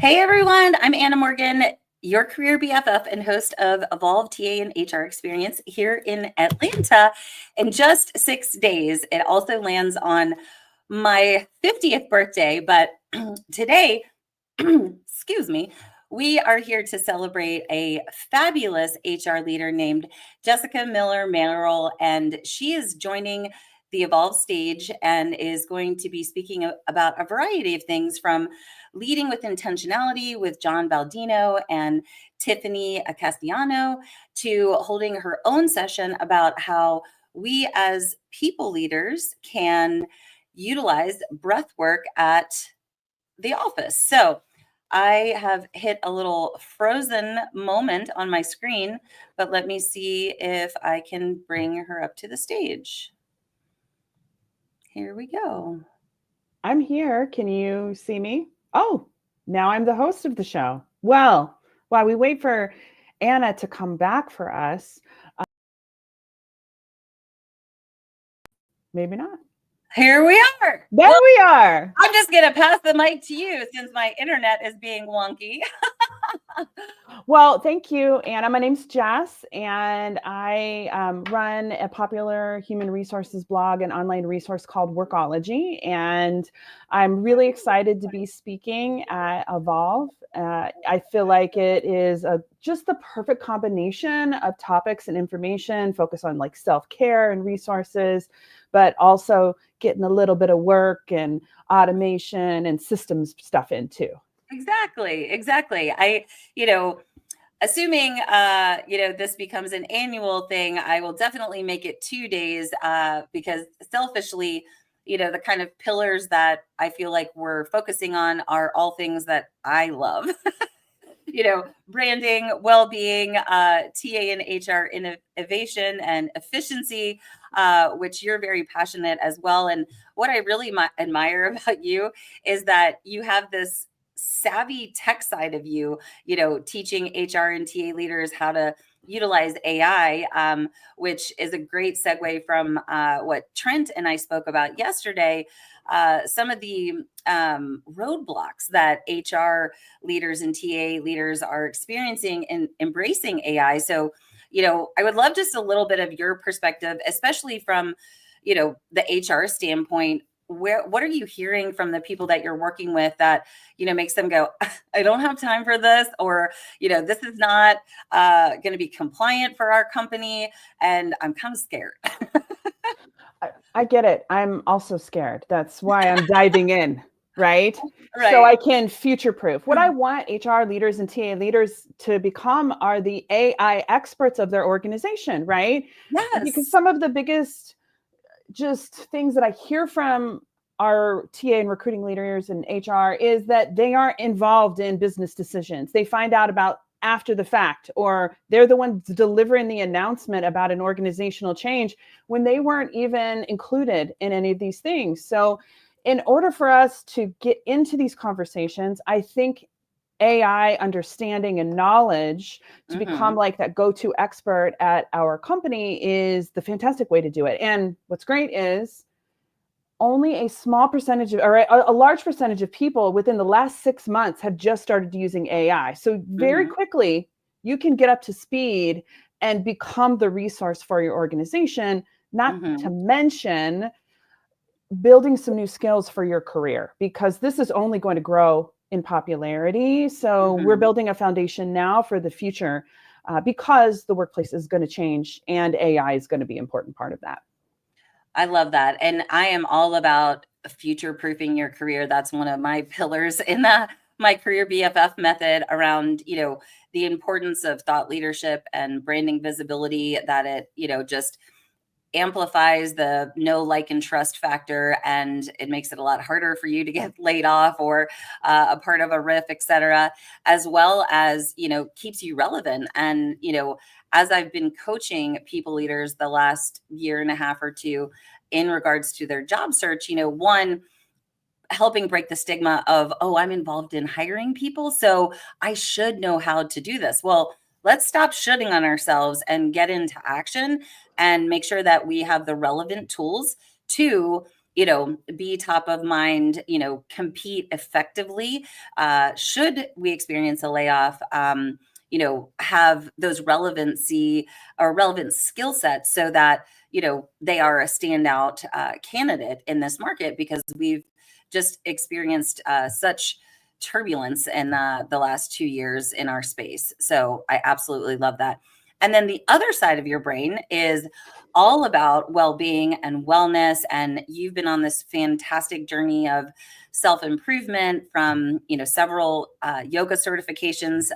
Hey everyone, I'm Anna Morgan, your career BFF and host of Evolve TA and HR Experience here in Atlanta. In just 6 days, it also lands on my 50th birthday, but today, excuse me, we are here to celebrate a fabulous HR leader named Jessica Miller-Merrell, and she is joining the Evolve stage and is going to be speaking about a variety of things from leading with intentionality with John Baldino and Tiffany Castellano to holding her own session about how we as people leaders can utilize breath work at the office. So I have hit a little frozen moment on my screen, but let me see if I can bring her up to the stage. Here we go. I'm here. Can you see me? Oh, now I'm the host of the show. Well, while we wait for Anna to come back for us, maybe not. Here we are. There we are. I'm just going to pass the mic to you since my internet is being wonky. Well, thank you, Anna. My name's Jess, and I run a popular human resources blog and online resource called Workology. And I'm really excited to be speaking at Evolve. I feel like it is just the perfect combination of topics and information, focus on like self-care and resources, but also getting a little bit of work and automation and systems stuff in too. Exactly. Assuming, this becomes an annual thing, I will definitely make it 2 days because selfishly, the kind of pillars that I feel like we're focusing on are all things that I love. Branding, well-being, TA and HR innovation and efficiency, which you're very passionate as well. And what I really admire about you is that you have this savvy tech side of you, teaching HR and TA leaders how to utilize AI, which is a great segue from what Trent and I spoke about yesterday. Some of the roadblocks that HR leaders and TA leaders are experiencing in embracing AI. So, I would love just a little bit of your perspective, especially from, the HR standpoint. What are you hearing from the people that you're working with that, makes them go, I don't have time for this, or, this is not going to be compliant for our company, and I'm kind of scared. I get it. I'm also scared. That's why I'm diving in, right? Right. So I can future proof. What I want HR leaders and TA leaders to become are the AI experts of their organization, right? Yes. Because some of the biggest just things that I hear from our TA and recruiting leaders and HR is that they aren't involved in business decisions. They find out about after the fact, or they're the ones delivering the announcement about an organizational change when they weren't even included in any of these things. So in order for us to get into these conversations, I think AI understanding and knowledge to become like that go-to expert at our company is the fantastic way to do it. And what's great is only a small percentage of, or a large percentage of people within the last 6 months have just started using AI. So very quickly, you can get up to speed and become the resource for your organization, not to mention building some new skills for your career, because this is only going to grow in popularity. So we're building a foundation now for the future because the workplace is going to change and AI is going to be an important part of that. I love that. And I am all about future proofing your career. That's one of my pillars in my career BFF method around, the importance of thought leadership and branding visibility, that it, just amplifies the know, like, and trust factor, and it makes it a lot harder for you to get laid off or a part of a riff, etc., as well as, keeps you relevant. And, as I've been coaching people leaders the last year and a half or two in regards to their job search, one, helping break the stigma of, oh, I'm involved in hiring people, so I should know how to do this. Well, let's stop shooting on ourselves and get into action and make sure that we have the relevant tools to, be top of mind, compete effectively, should we experience a layoff, have those relevancy or relevant skill sets so that, they are a standout candidate in this market, because we've just experienced such turbulence in the last 2 years in our space. So I absolutely love that. And then the other side of your brain is all about well-being and wellness. And you've been on this fantastic journey of self-improvement from, several yoga certifications,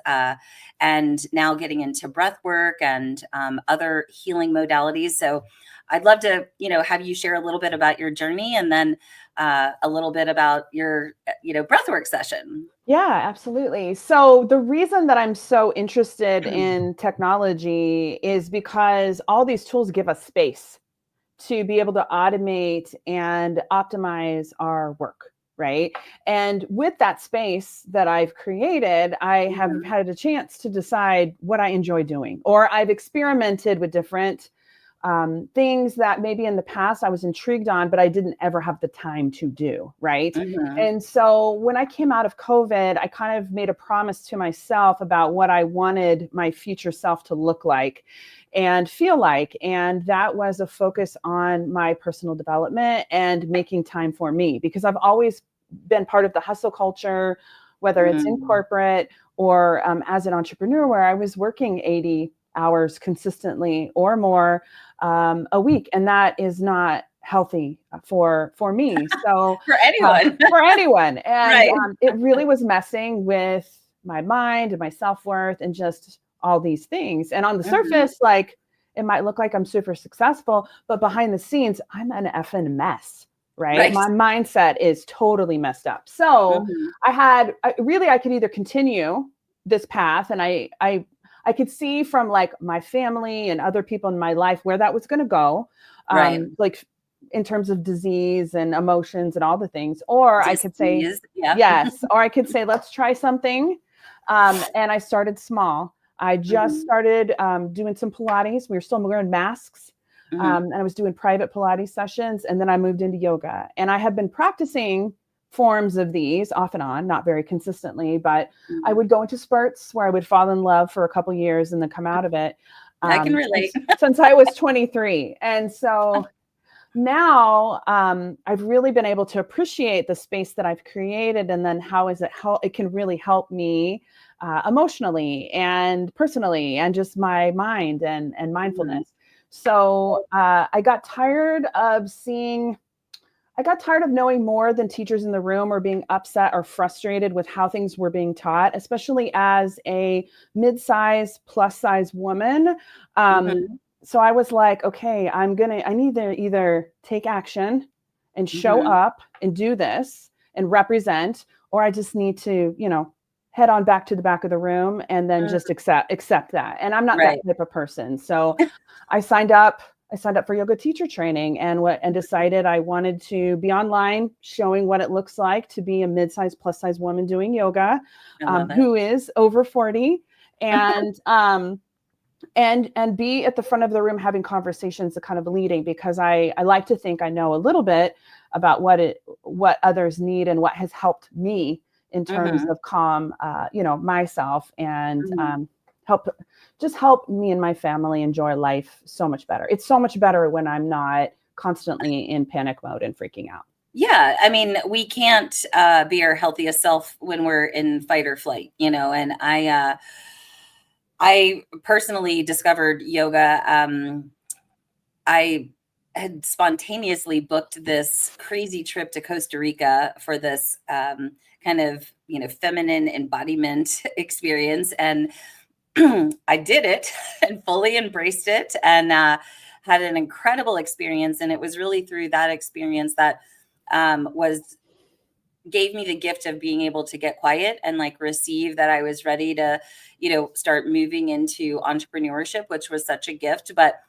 and now getting into breath work and other healing modalities. So I'd love to, have you share a little bit about your journey, and then a little bit about your, breathwork session. Yeah, absolutely. So the reason that I'm so interested in technology is because all these tools give us space to be able to automate and optimize our work, right? And with that space that I've created, I have had a chance to decide what I enjoy doing, or I've experimented with different things that maybe in the past I was intrigued on, but I didn't ever have the time to do, right? And so when I came out of COVID, I kind of made a promise to myself about what I wanted my future self to look like and feel like. And that was a focus on my personal development and making time for me, because I've always been part of the hustle culture, whether it's in corporate or as an entrepreneur, where I was working 80 hours consistently or more a week. And that is not healthy for me. So For anyone. for anyone. And Right. It really was messing with my mind and my self-worth and just all these things. And on the surface, like, it might look like I'm super successful, but behind the scenes, I'm an effing mess. Right. My mindset is totally messed up. So I could either continue this path, and I could see from like my family and other people in my life where that was going to go, like in terms of disease and emotions and all the things. Or I could say, yes, or I could say, let's try something. And I started small. I just started doing some Pilates. We were still wearing masks. And I was doing private Pilates sessions. And then I moved into yoga. And I have been practicing forms of these off and on, not very consistently, but I would go into spurts where I would fall in love for a couple years and then come out of it. I can relate. Since I was 23. And so now I've really been able to appreciate the space that I've created, and then how it can really help me emotionally and personally, and just my mind and mindfulness. So I got tired of knowing more than teachers in the room, or being upset or frustrated with how things were being taught, especially as a mid-size, plus-size woman. So I was like, okay, I need to either take action and show up and do this and represent, or I just need to, head on back to the back of the room and then just accept that. And I'm not that type of person. So I signed up for yoga teacher training and decided I wanted to be online, showing what it looks like to be a mid-sized, plus-size woman doing yoga, who is over 40, and be at the front of the room having conversations, kind of leading, because I like to think I know a little bit about what others need and what has helped me in terms of calm, myself, and help me and my family enjoy life so much better. It's so much better when I'm not constantly in panic mode and freaking out. Yeah. I mean, we can't be our healthiest self when we're in fight or flight, and I personally discovered yoga. I had spontaneously booked this crazy trip to Costa Rica for this kind of, feminine embodiment experience. And I did it and fully embraced it, and had an incredible experience. And it was really through that experience that gave me the gift of being able to get quiet and like receive that I was ready to, start moving into entrepreneurship, which was such a gift. But,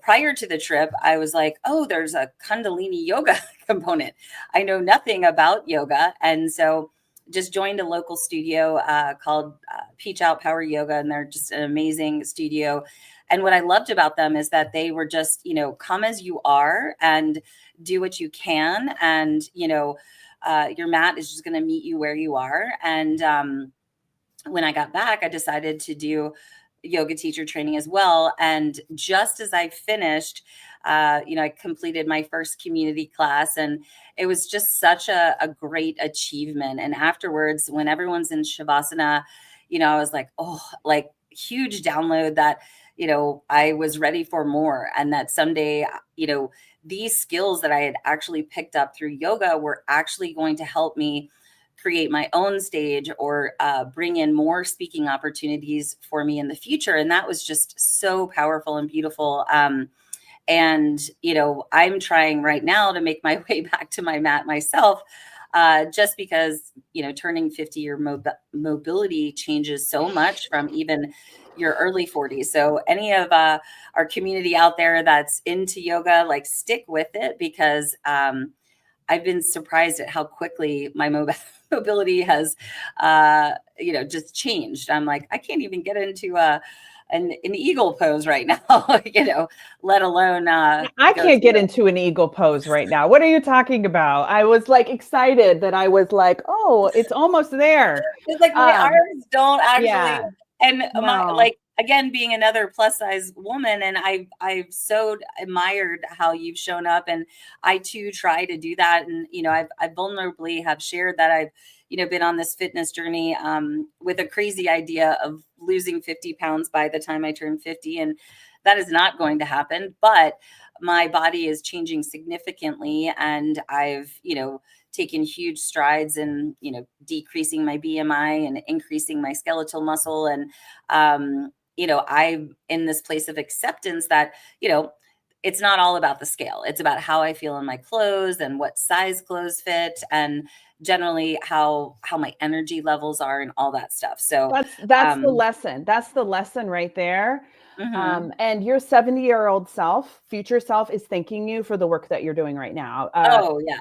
prior to the trip, I was like, oh, there's a Kundalini yoga component. I know nothing about yoga. And so just joined a local studio called Peach Out Power Yoga. And they're just an amazing studio. And what I loved about them is that they were just, come as you are and do what you can. And, your mat is just going to meet you where you are. And when I got back, I decided to do yoga teacher training as well. And just as I finished, I completed my first community class, and it was just such a great achievement. And afterwards, when everyone's in Shavasana, I was like, oh, like huge download that, I was ready for more. And that someday, these skills that I had actually picked up through yoga were actually going to help me create my own stage or bring in more speaking opportunities for me in the future. And that was just so powerful and beautiful. And, I'm trying right now to make my way back to my mat myself, just because, turning 50, your mobility changes so much from even your early 40s. So any of our community out there that's into yoga, like stick with it, because I've been surprised at how quickly my mobility has, just changed. I'm like, I can't even get into an eagle pose right now, let alone. I can't get into an eagle pose right now. What are you talking about? I was like excited that I was like, oh, it's almost there. It's like my arms don't actually, yeah, and my no. like again being another plus size woman, and I've so admired how you've shown up, and I too try to do that. And I vulnerably have shared that I've been on this fitness journey with a crazy idea of losing 50 pounds by the time I turn 50, and that is not going to happen. But my body is changing significantly, and I've taken huge strides in decreasing my BMI and increasing my skeletal muscle. And I'm in this place of acceptance that it's not all about the scale. It's about how I feel in my clothes and what size clothes fit, and generally how my energy levels are and all that stuff. So that's the lesson. That's the lesson right there. Mm-hmm. And your 70-year-old self, future self, is thanking you for the work that you're doing right now. Oh yeah.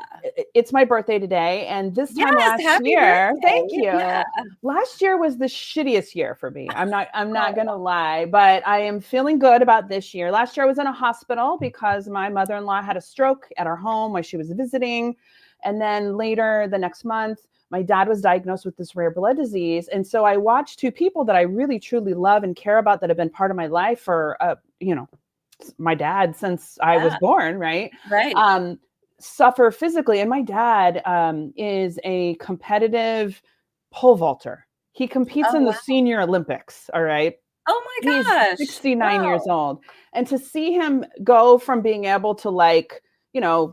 It's my birthday today, and this time Yes, last happy year, birthday. thank you. Yeah. Last year was the shittiest year for me. I'm not gonna lie, but I am feeling good about this year. Last year I was in a hospital because my mother-in-law had a stroke at our home while she was visiting. And then later the next month, my dad was diagnosed with this rare blood disease. And so I watched two people that I really, truly love and care about that have been part of my life for, my dad since I was born, right? Right. Suffer physically. And my dad is a competitive pole vaulter. He competes in the senior Olympics. All right. Oh my gosh. He's 69 years old. And to see him go from being able to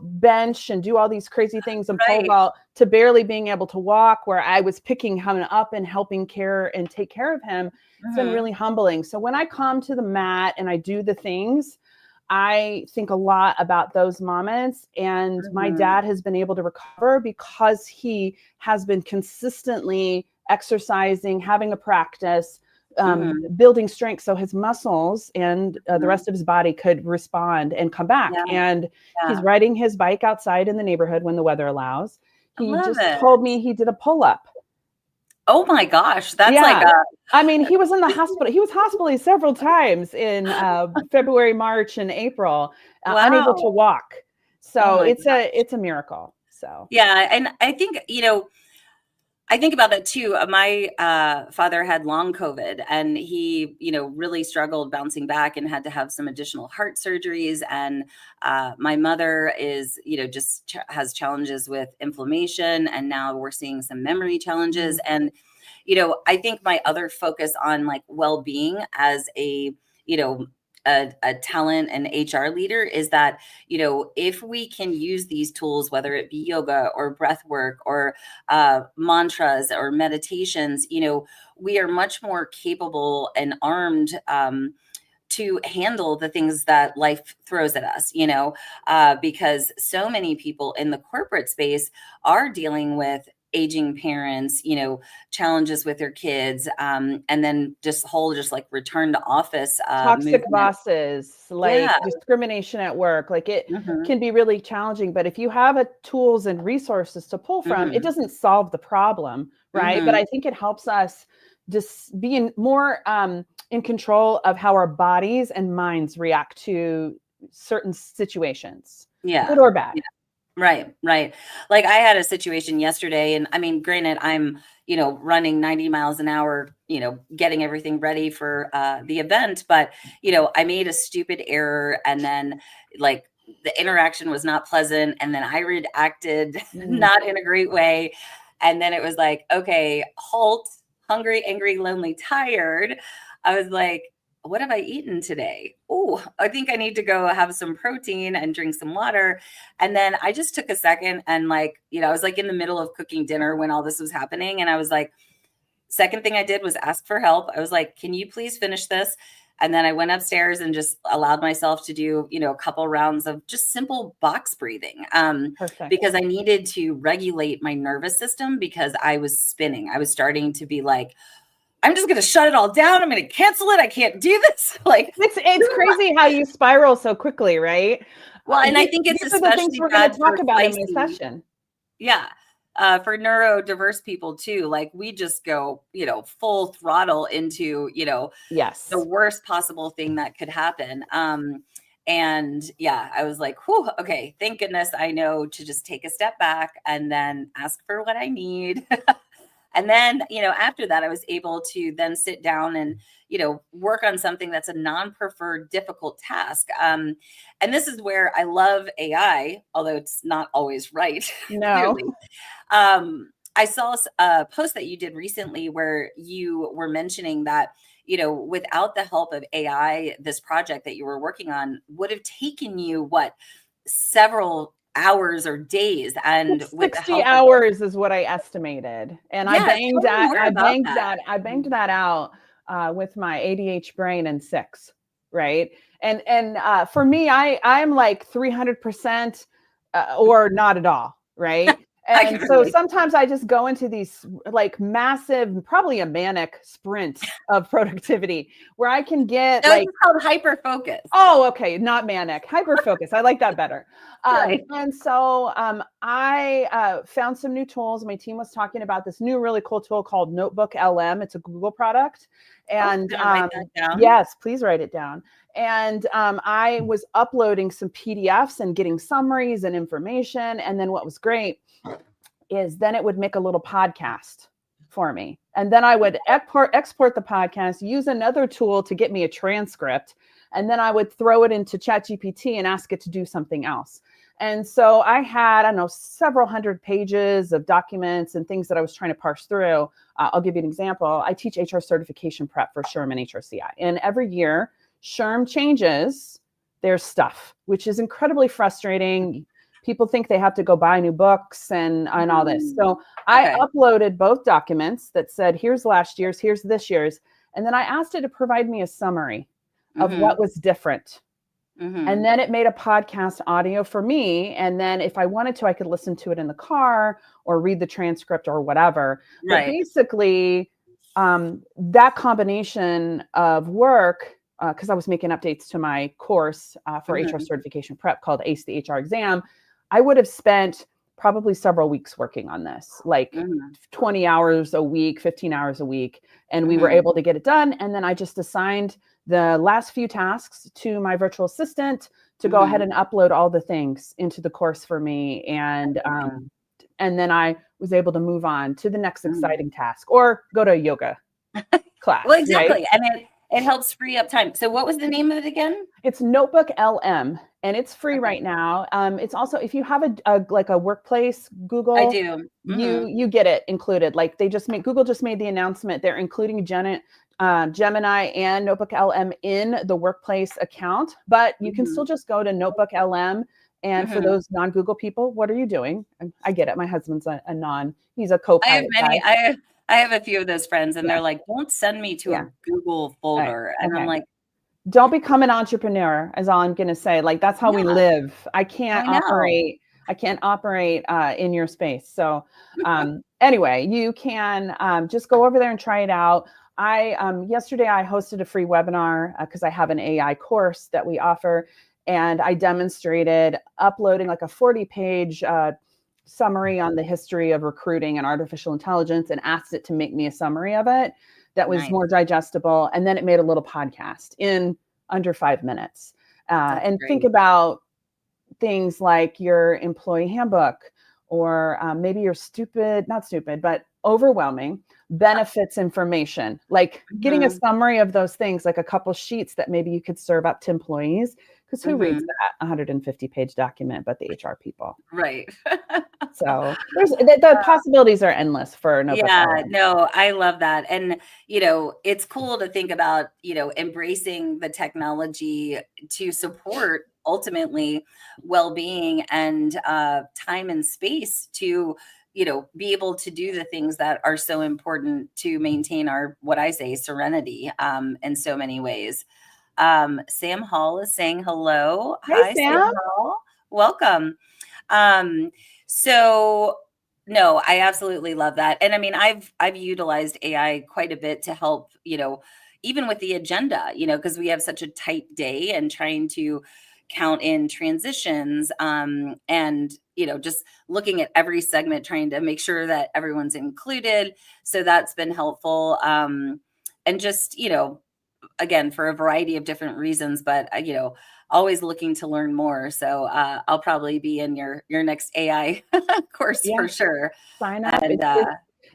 bench and do all these crazy things and pole vault to barely being able to walk, where I was picking him up and helping care and take care of him, it's been really humbling. So when I come to the mat and I do the things, I think a lot about those moments. And my dad has been able to recover because he has been consistently exercising, having a practice, building strength so his muscles and the rest of his body could respond and come back. And he's riding his bike outside in the neighborhood when the weather allows. He just told me he did a pull-up. Oh my gosh. That's he was in the hospital. He was hospitalized several times in February, March, and April, unable to walk. So it's a miracle. So yeah. And I think, I think about that too. My father had long COVID, and he, really struggled bouncing back and had to have some additional heart surgeries. And my mother is, just has challenges with inflammation, and now we're seeing some memory challenges. And, I think my other focus on like well-being as a talent and HR leader is that, if we can use these tools, whether it be yoga or breath work or mantras or meditations, we are much more capable and armed to handle the things that life throws at us, because so many people in the corporate space are dealing with aging parents, challenges with their kids, and then just return to office toxic bosses, discrimination at work, it can be really challenging. But if you have tools and resources to pull from, it doesn't solve the problem, right? But I think it helps us just be more in control of how our bodies and minds react to certain situations, good or bad. Yeah. Right, right. Like I had a situation yesterday, and I mean, granted, I'm, running 90 miles an hour, getting everything ready for the event, but I made a stupid error, and then like the interaction was not pleasant, and then I reacted not in a great way. And then it was like, okay, halt, hungry, angry, lonely, tired. I was like, what have I eaten today? Oh, I think I need to go have some protein and drink some water. And then I just took a second and I was like in the middle of cooking dinner when all this was happening. And I was like, second thing I did was ask for help. I was like, can you please finish this? And then I went upstairs and just allowed myself to do, a couple rounds of just simple box breathing, because I needed to regulate my nervous system because I was spinning. I was starting to be like, I'm just going to shut it all down. I'm going to cancel it. I can't do this. Like it's crazy how you spiral so quickly, right? Well, and I think it's these are the things we're going to talk about in this session. Yeah. For neurodiverse people too, like we just go, full throttle into, yes, the worst possible thing that could happen. And yeah, I was like, whew, okay, thank goodness I know to just take a step back and then ask for what I need. And then, after that, I was able to then sit down and, work on something that's a non-preferred difficult task. And this is where I love AI, although it's not always right. No. I saw a post that you did recently where you were mentioning that, without the help of AI, this project that you were working on would have taken you, several hours or days, and 60 hours is what I estimated. And yeah, I banged that out with my ADHD brain in 6, right? And for me, I'm like 300% or not at all, right? And so sometimes I just go into these like massive, probably a manic sprint of productivity where I can get it's called hyper focus. Oh, okay. Not manic, hyper focus. I like that better. Right. And so I found some new tools. My team was talking about this new really cool tool called Notebook LM. It's a Google product. And yes, please write it down. And I was uploading some PDFs and getting summaries and information. And then what was great is then it would make a little podcast for me. And then I would export the podcast, use another tool to get me a transcript. And then I would throw it into ChatGPT and ask it to do something else. And so I had, I don't know, several hundred pages of documents and things that I was trying to parse through. I'll give you an example. I teach HR certification prep for SHRM and HRCI. And every year, SHRM changes their stuff, which is incredibly frustrating. People think they have to go buy new books and all this. So I uploaded both documents that said, here's last year's, here's this year's. And then I asked it to provide me a summary of what was different. And then it made a podcast audio for me. And then if I wanted to, I could listen to it in the car or read the transcript or whatever. But basically, that combination of work, because I was making updates to my course for HR certification prep called Ace the HR exam, I would have spent probably several weeks working on this, like 20 hours a week, 15 hours a week. And we were able to get it done. And then I just assigned the last few tasks to my virtual assistant to go ahead and upload all the things into the course for me. And then I was able to move on to the next exciting task or go to a yoga class. Well, exactly. Right? And it helps free up time. So what was the name of it again? It's Notebook LM, and it's free right now. It's also, if you have a workplace Google, I do. You get it included. Like Google just made the announcement they're including Gemini and Notebook LM in the workplace account, but you can still just go to Notebook LM. And for those non-Google people, what are you doing? I get it. My husband's a non. He's a co-pilot. I have a few of those friends, and they're like, "Don't send me to a Google folder." And I'm like, "Don't become an entrepreneur," is all I'm going to say. Like, that's how we live. I can't operate in your space. So anyway, you can just go over there and try it out. Yesterday I hosted a free webinar because I have an AI course that we offer, and I demonstrated uploading like a 40-page summary on the history of recruiting and artificial intelligence and asked it to make me a summary of it. that was Nice. more digestible. And then it made a little podcast in under 5 minutes. That's And think great. about things like your employee handbook, or maybe your not stupid, but overwhelming benefits information, like getting a Mhm. summary of those things, like a couple sheets that maybe you could serve up to employees. Because who reads Mhm. that 150-page document but the HR people? Right. So the possibilities are endless for notebook Yeah, LM. no, I love that. And, it's cool to think about, embracing the technology to support ultimately well-being and time and space to, be able to do the things that are so important to maintain our, what I say, serenity in so many ways. Sam Hall is saying hello. Hey, Hi, Sam Sam. Hall. Welcome. Um, so no, I absolutely love that. And I mean, I've utilized AI quite a bit to help, even with the agenda, because we have such a tight day and trying to count in transitions, and just looking at every segment, trying to make sure that everyone's included. So that's been helpful. And just, again, for a variety of different reasons, but always looking to learn more. So I'll probably be in your next AI course Yeah, for sure. sign up. And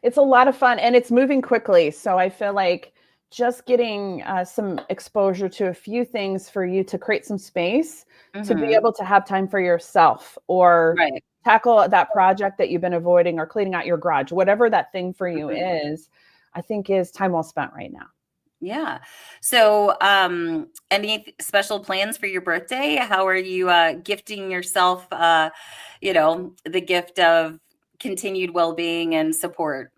It's a lot of fun, and it's moving quickly. So I feel like just getting some exposure to a few things for you to create some space to be mhm, able to have time for yourself, or right. tackle that project that you've been avoiding, or cleaning out your garage, whatever that thing for you Mhm. is, I think is time well spent right now. Yeah. So any special plans for your birthday? How are you gifting yourself the gift of continued well-being and support?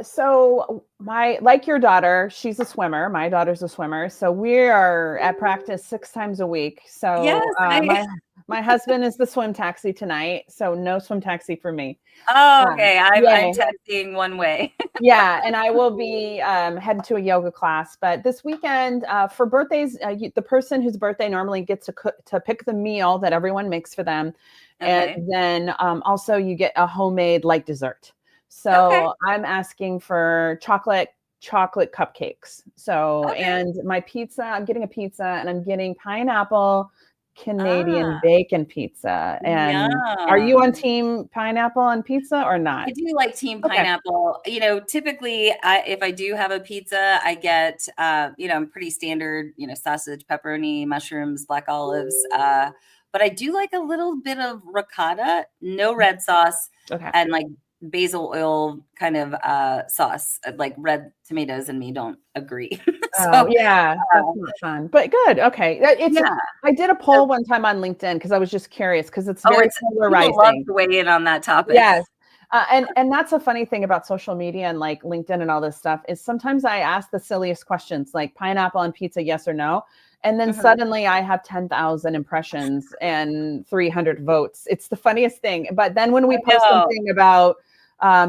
So like your daughter, she's a swimmer. My daughter's a swimmer. So we are at practice 6 times a week. Yes, So I my husband is the swim taxi tonight. So no swim taxi for me. Oh, okay. I'm Yay. texting one way. Yeah, and I will be heading to a yoga class. But this weekend, for birthdays, the person whose birthday normally gets to pick the meal that everyone makes for them, and Okay. then also you get a homemade light dessert. Okay. So I'm asking for chocolate cupcakes. So, Okay. and my pizza, I'm getting a pizza, and I'm getting pineapple Canadian Ah, bacon pizza. And are you on yum. team pineapple on pizza or not? I do like team Okay. pineapple. Typically, if I do have a pizza, I get, I'm pretty standard, sausage, pepperoni, mushrooms, black olives. But I do like a little bit of ricotta, no red sauce, Okay. and like basil oil kind of sauce. Like red tomatoes and me don't agree. Oh, So, yeah, that's not fun, but good. Okay. yeah. I did a So, poll one time on LinkedIn because I was just curious, because it's oh, very it's people love polarizing. to weigh in on that topic. Yes. And that's a funny thing about social media and like LinkedIn and all this stuff, is sometimes I ask the silliest questions, like pineapple on pizza, yes or no? And then Mhm. suddenly I have 10,000 impressions and 300 votes. It's the funniest thing. But then when we I post know. something about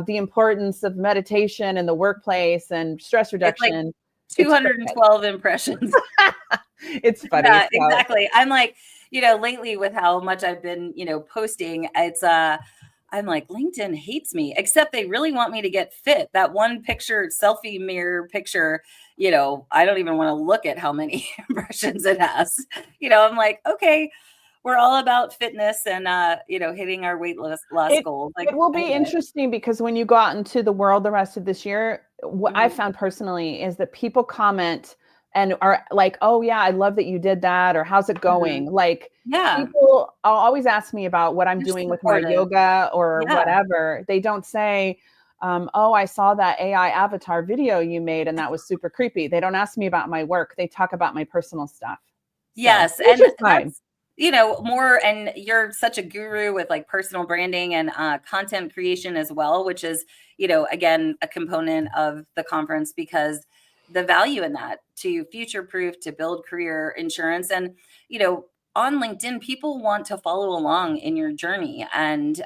the importance of meditation in the workplace and stress It's like reduction, it's cricket. 212 impressions. It's funny. Yeah, So exactly. I'm like, lately with how much I've been, posting, it's I'm like, LinkedIn hates me, except they really want me to get fit. That one picture, selfie mirror picture, I don't even want to look at how many impressions it has. I'm like, okay, we're all about fitness and hitting our weight loss it goals. it Like, will I be get it. interesting, because when you go out into the world the rest of this year, what I Mhm. found personally is that people comment and are like, "Oh yeah, I love that you did that," or "How's it Mhm. going?" Like, Yeah, people always ask me about what I'm you're doing with my supportive. yoga or Yeah. whatever. They don't say, "Oh, I saw that AI avatar video you made and that was super creepy." They don't ask me about my work. They talk about my personal stuff. So, Yes, which and is fine. that's, more, and you're such a guru with like personal branding and content creation as well, which is, again, a component of the conference, because the value in that to future proof, to build career insurance. And, on LinkedIn, people want to follow along in your journey. And,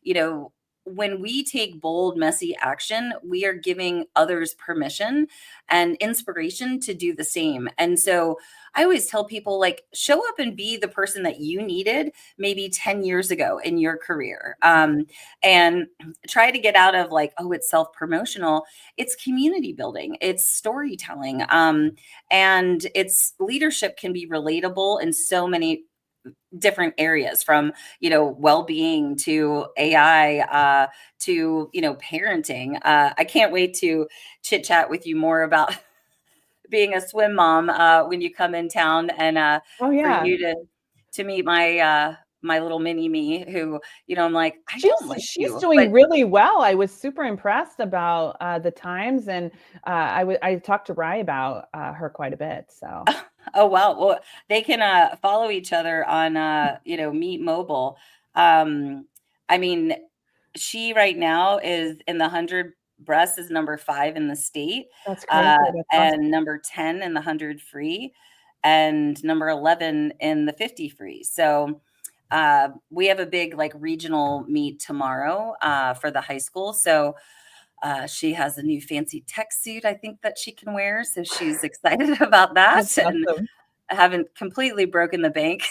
you know, when we take bold, messy action, we are giving others permission and inspiration to do the same. And so, I always tell people, like, show up and be the person that you needed maybe 10 years ago in your career. And try to get out of like, oh, it's self-promotional. It's community building, it's storytelling. And it's leadership can be relatable in so many different areas, from well-being to AI, to parenting. I can't wait to chit chat with you more about being a swim mom when you come in town, and Oh for yeah. you to meet my little mini me, who I'm like, I She's don't like she's you, doing but really well. I was super impressed about the times, and I talked to Rye about her quite a bit. So oh wow, well, they can follow each other on Meet Mobile. I mean, she right now is in the 100 breast, is number 5 in the state, that's crazy. That's awesome. and number 10 in the 100 free, and number 11 in the 50 free. So we have a big like regional meet tomorrow for the high school. So she has a new fancy tech suit, I think, that she can wear. So she's excited about That's that. And awesome. I haven't completely broken the bank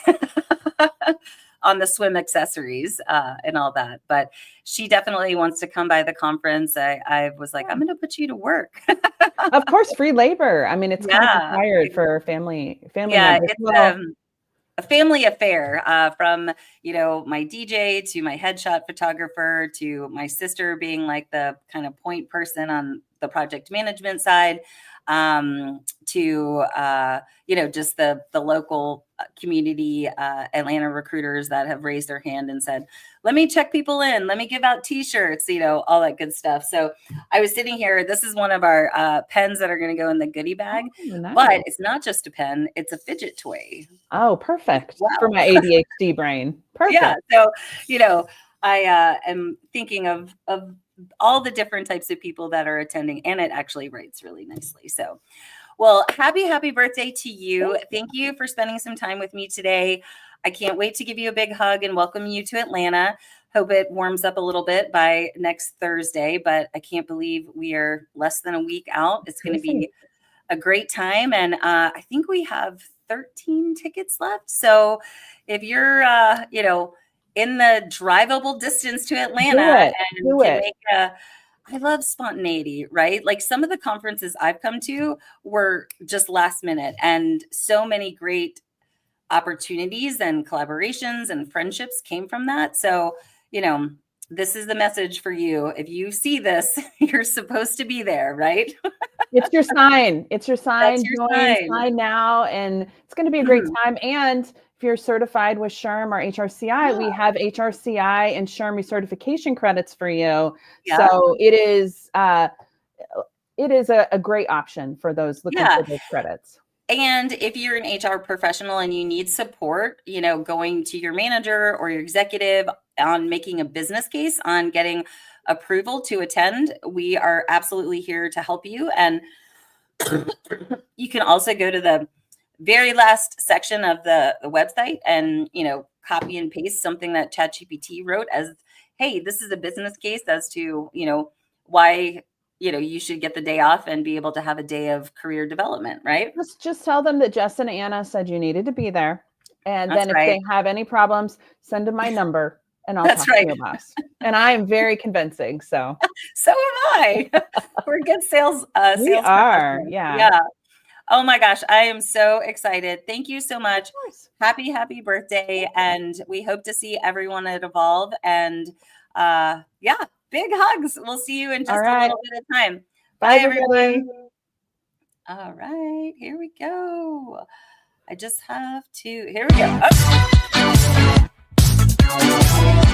on the swim accessories and all that. But she definitely wants to come by the conference. I was like, Yeah. I'm going to put you to work. Of course, free labor. I mean, it's kind of Yeah. required for family Yeah. members. It's Well, a family affair, from my DJ to my headshot photographer to my sister being like the kind of point person on the project management side, to just the local community Atlanta recruiters that have raised their hand and said, let me check people in, let me give out t-shirts, all that good stuff. So I was sitting here, this is one of our pens that are going to go in the goodie bag, oh, nice. but it's not just a pen, it's a fidget toy. Oh, perfect for Wow. my ADHD brain. Perfect. Yeah. So, I am thinking of all the different types of people that are attending, and it actually writes really nicely. So, well, happy birthday to you. Thank you for spending some time with me today. I can't wait to give you a big hug and welcome you to Atlanta. Hope it warms up a little bit by next Thursday, but I can't believe we are less than a week out. It's going to be a great time. And I think we have 13 tickets left. So if you're, in the drivable distance to Atlanta and Do can it. make I love spontaneity, right? Like some of the conferences I've come to were just last minute, and so many great opportunities and collaborations and friendships came from that. So, this is the message for you. If you see this, you're supposed to be there, right? It's your sign. It's your sign. That's your Join, sign. sign now, and it's going to be a great time. And if you're certified with SHRM or HRCI, we have HRCI and SHRM recertification credits for you. Yeah. So it is a great option for those looking for those credits. And if you're an HR professional and you need support, going to your manager or your executive on making a business case on getting approval to attend, we are absolutely here to help you. And you can also go to the very last section of the website and, copy and paste something that ChatGPT wrote as, hey, this is a business case as to, why you should get the day off and be able to have a day of career development, right? Just tell them that Jess and Anna said you needed to be there. And That's then if right. they have any problems, send them my number and I'll That's talk right. to you about it. And I am very convincing. So am I. We're good sales. We are. Yeah. Oh my gosh, I am so excited. Thank you so much. Happy birthday. And we hope to see everyone at Evolve. And big hugs. We'll see you in just a little bit of time. Bye, everyone. All right, here we go. I just have to, here we go. Oh.